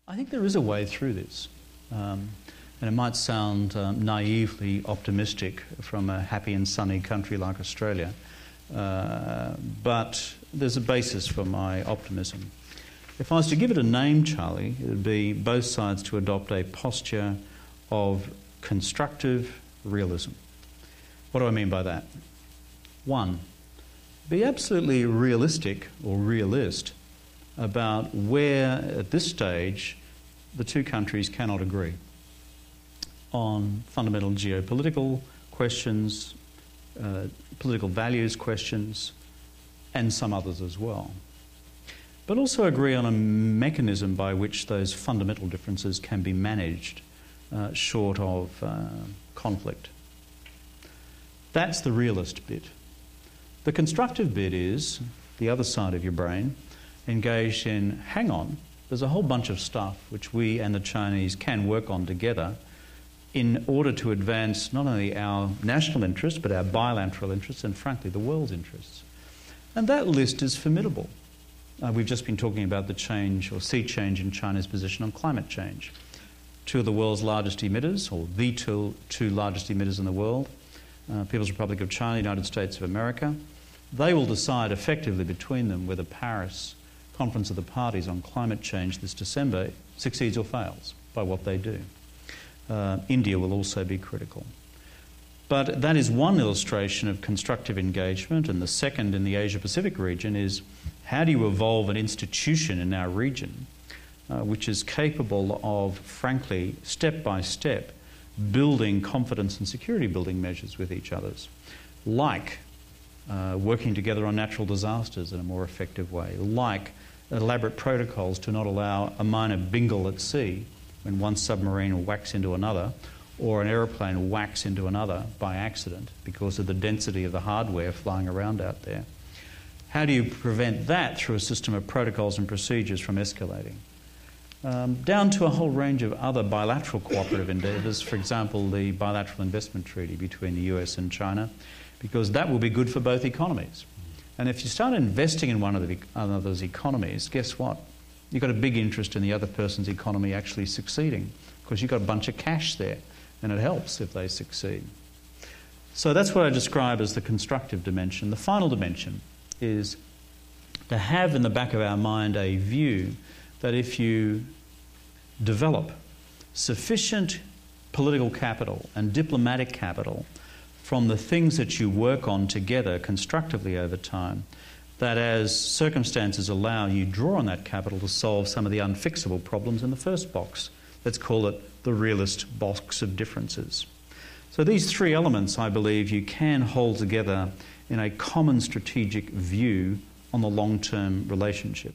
I think there is a way through this. And it might sound naively optimistic from a happy and sunny country like Australia, but there's a basis for my optimism. If I was to give it a name, Charlie, it would be both sides to adopt a posture of constructive realism. What do I mean by that? One, be absolutely realistic or realist about where, at this stage, the two countries cannot agree on fundamental geopolitical questions, political values questions, and some others as well. But also agree on a mechanism by which those fundamental differences can be managed short of conflict. That's the realist bit. The constructive bit is the other side of your brain, engaged in, hang on, there's a whole bunch of stuff which we and the Chinese can work on together in order to advance not only our national interests, but our bilateral interests and, frankly, the world's interests. And that list is formidable. We've just been talking about the change or sea change in China's position on climate change. Two of the world's largest emitters, or the two largest emitters in the world, People's Republic of China, United States of America, they will decide effectively between them whether Paris Conference of the Parties on climate change this December succeeds or fails by what they do. India will also be critical. But that is one illustration of constructive engagement, and the second in the Asia-Pacific region is how do you evolve an institution in our region which is capable of, frankly, step by step, building confidence and security building measures with each others, like working together on natural disasters in a more effective way, like elaborate protocols to not allow a minor bingle at sea when one submarine whacks into another or an aeroplane whacks into another by accident because of the density of the hardware flying around out there. How do you prevent that through a system of protocols and procedures from escalating? Down to a whole range of other bilateral cooperative endeavours, for example, the bilateral investment treaty between the US and China, because that will be good for both economies. And if you start investing in one of the other's economies, guess what? You've got a big interest in the other person's economy actually succeeding because you've got a bunch of cash there, and it helps if they succeed. So that's what I describe as the constructive dimension. The final dimension is to have in the back of our mind a view that if you develop sufficient political capital and diplomatic capital from the things that you work on together constructively over time, that as circumstances allow, you draw on that capital to solve some of the unfixable problems in the first box. Let's call it the realist box of differences. So these three elements, I believe, you can hold together in a common strategic view on the long-term relationship.